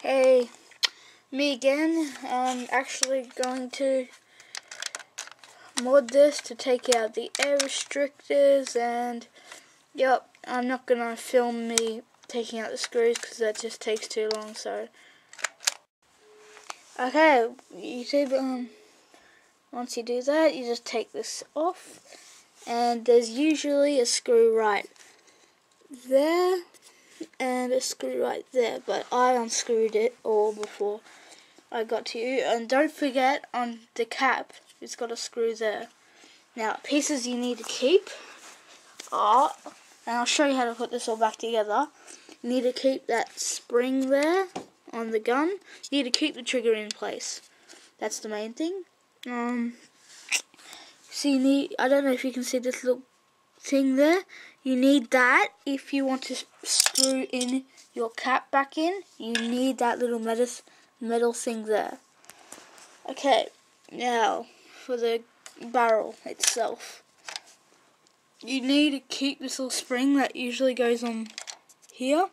Hey, me again. I'm actually going to mod this to take out the air restrictors, and yep, I'm not gonna film me taking out the screws because that just takes too long. So okay, YouTube, once you do that, you just take this off, and there's usually a screw right there and a screw right there, but I unscrewed it all before I got to you. And don't forget, on the cap it's got a screw there. Now, pieces you need to keep are, and I'll show you how to put this all back together. You need to keep that spring there on the gun. You need to keep the trigger in place. That's the main thing. So you need, I don't know if you can see this little thing there. You need that if you want to screw in your cap back in. You need that little metal thing there. Okay, now for the barrel itself. You need to keep this little spring that usually goes on here.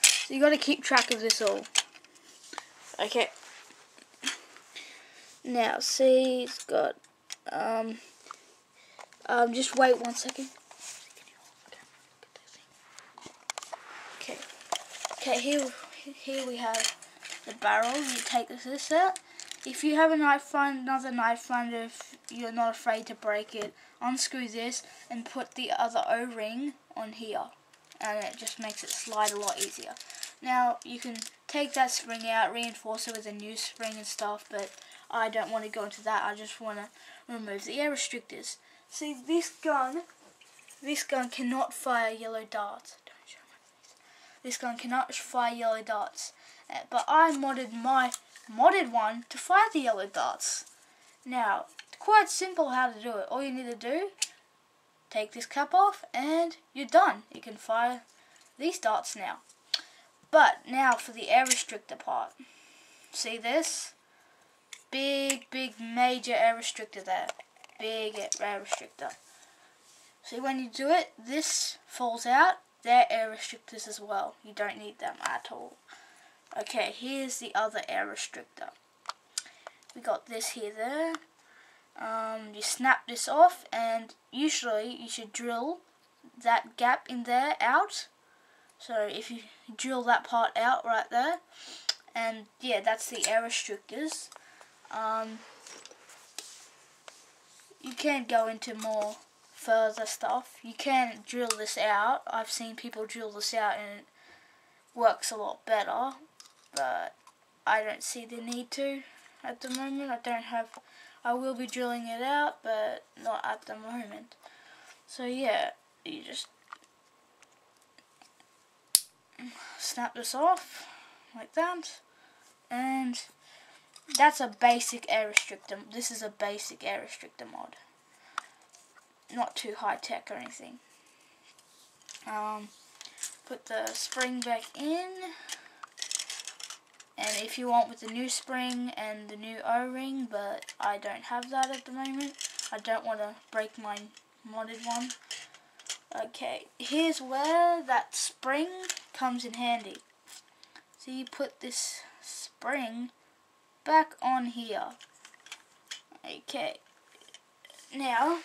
So you got to keep track of this all. Okay. Now, see, it's got just wait 1 second. Okay. Okay, here we have the barrel. You take this out. If you have another knife finder, if you're not afraid to break it, unscrew this and put the other O-ring on here, and it just makes it slide a lot easier. Now you can take that spring out, reinforce it with a new spring and stuff, but I don't want to go into that. I just want to remove the air restrictors. See, this gun cannot fire yellow darts. Don't show my face. This gun cannot fire yellow darts, but I modded my modded one to fire the yellow darts. Now, it's quite simple how to do it. All you need to do, take this cap off and you're done. You can fire these darts now. But now for the air restrictor part. See this? Big major air restrictor there. Big air restrictor. See, when you do it, this falls out. They're air restrictors as well. You don't need them at all. Okay, here's the other air restrictor. We got this here there. You snap this off, and usually you should drill that gap in there out. So if you drill that part out right there, and yeah, that's the air restrictors. You can go into more further stuff. You can drill this out. I've seen people drill this out and it works a lot better, but I don't see the need to at the moment. I will be drilling it out, but not at the moment. So yeah, you just snap this off like that, and that's a basic air restrictor. This is a basic air restrictor mod, not too high tech or anything. Put the spring back in, and if you want with the new spring and the new O-ring, but I don't have that at the moment. I don't want to break my modded one. Okay, here's where that spring comes in handy. So you put this spring back on here. Okay, now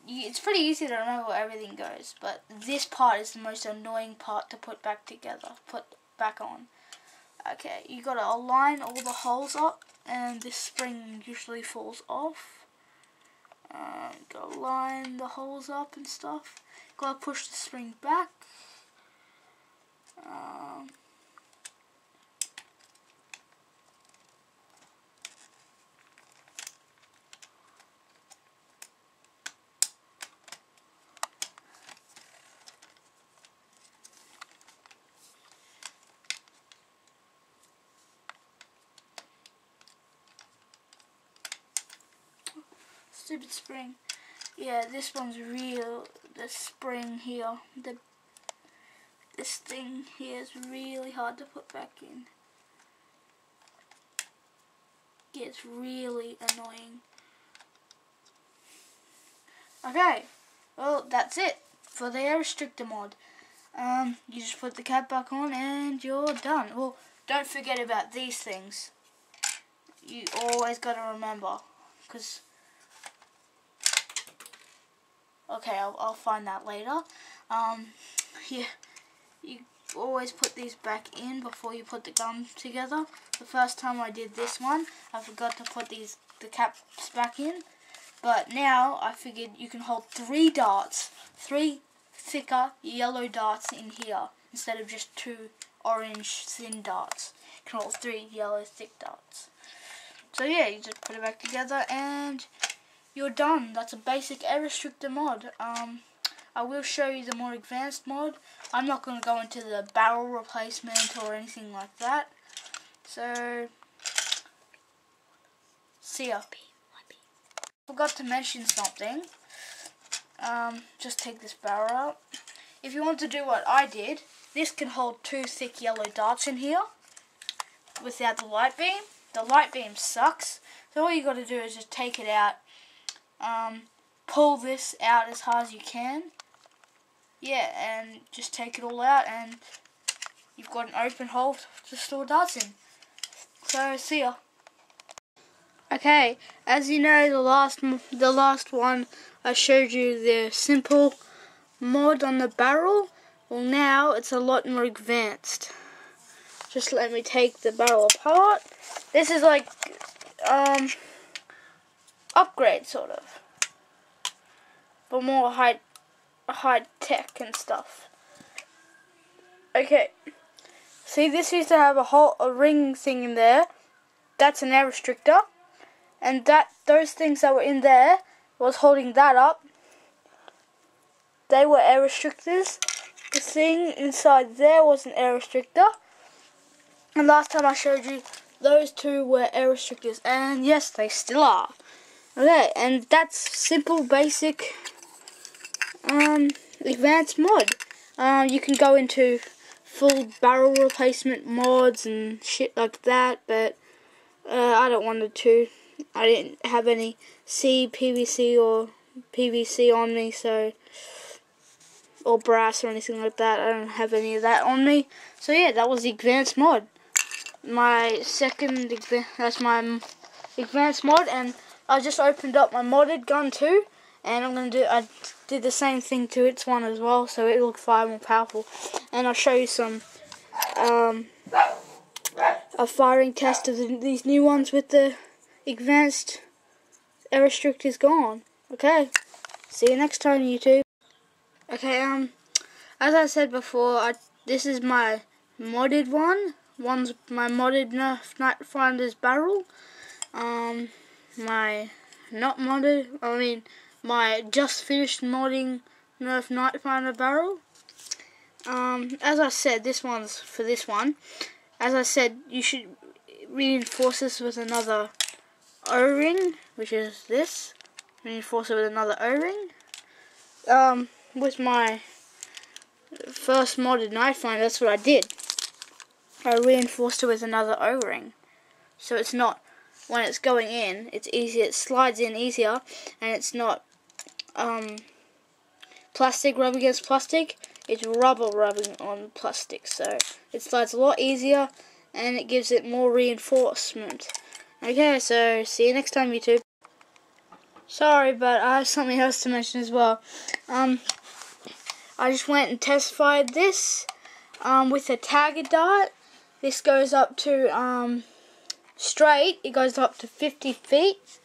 it's pretty easy to remember where everything goes, but this part is the most annoying part to put back together, put back on. Okay, you gotta align all the holes up, and this spring usually falls off. Gotta line the holes up and stuff. Gotta push the spring back. Stupid spring. Yeah, this one's real. The spring here, this thing here is really hard to put back in. It's really annoying. Okay, well, that's it for the air restrictor mod. You just put the cap back on and you're done. Well, don't forget about these things. You always got to remember, because okay, I'll find that later. Yeah, you always put these back in before you put the gun together. The first time I did this one, I forgot to put the caps back in, but now I figured you can hold 3 darts, 3 thicker yellow darts in here instead of just 2 orange thin darts. You can hold 3 yellow thick darts. So yeah, you just put it back together and you're done. That's a basic air restrictor mod. I will show you the more advanced mod. I'm not going to go into the barrel replacement or anything like that. So, see ya. Forgot to mention something. Just take this barrel out. If you want to do what I did, this can hold 2 thick yellow darts in here without the light beam. The light beam sucks. So all you got to do is just take it out. Pull this out as hard as you can. Yeah, and just take it all out and you've got an open hole to store darts in. So, see ya. Okay, as you know, the last one I showed you the simple mod on the barrel. Well, now it's a lot more advanced. Just let me take the barrel apart. This is like upgrade sort of, but more high tech and stuff. Okay, see, this used to have a ring thing in there. That's an air restrictor, and those things that were in there was holding that up. They were air restrictors. The thing inside there was an air restrictor, and last time I showed you, those 2 were air restrictors, and yes, they still are. Okay, and that's simple, basic, advanced mod. You can go into full barrel replacement mods and shit like that, but I don't want to. I didn't have any PVC or PVC on me, so, or brass or anything like that. I don't have any of that on me. So yeah, that was the advanced mod. That's my advanced mod, and I just opened up my modded gun too, and I did the same thing to its one as well, so it looked far more powerful. And I'll show you some a firing test of these new ones with the advanced air restrictors gone. Okay, see you next time, YouTube. Okay, as I said before, this is my modded one. One's my modded Nerf Nightfinder's barrel. My just finished modding Nerf Nightfinder barrel. As I said, this one's for this one. As I said, you should reinforce this with another O-ring, which is this. Reinforce it with another O-ring. With my first modded Nightfinder, that's what I did. I reinforced it with another O-ring, so it's not, when it's going in, it's easier, it slides in easier, and it's not plastic rubbing against plastic, it's rubber rubbing on plastic, so it slides a lot easier and it gives it more reinforcement. Okay, so see you next time, YouTube. Sorry, but I have something else to mention as well. I just went and test fired this with a Tiger dart. This goes up to straight, it goes up to 50 feet.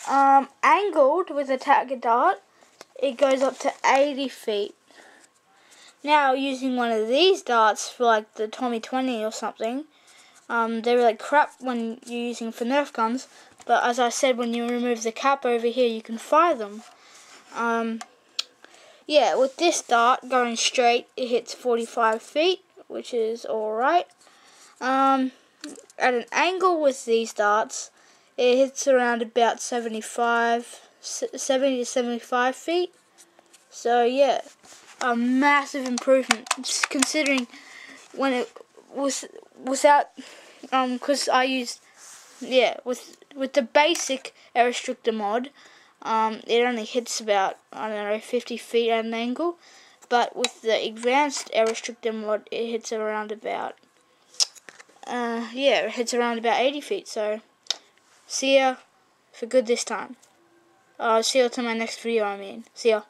Angled with a Tiger dart, it goes up to 80 feet. Now, using one of these darts for like the Tommy 20 or something, they were like crap when you're using for Nerf guns, but as I said, when you remove the cap over here, you can fire them. Yeah, with this dart going straight, it hits 45 feet, which is alright. At an angle with these darts, it hits around about 70 to 75 feet. So yeah, a massive improvement, considering when it was without, because I used, yeah, with the basic air restrictor mod, it only hits about, I don't know, 50 feet at an angle. But with the advanced air restrictor mod, it hits around about, it hits around about 80 feet. So, see ya for good this time. See you to my next video, See ya.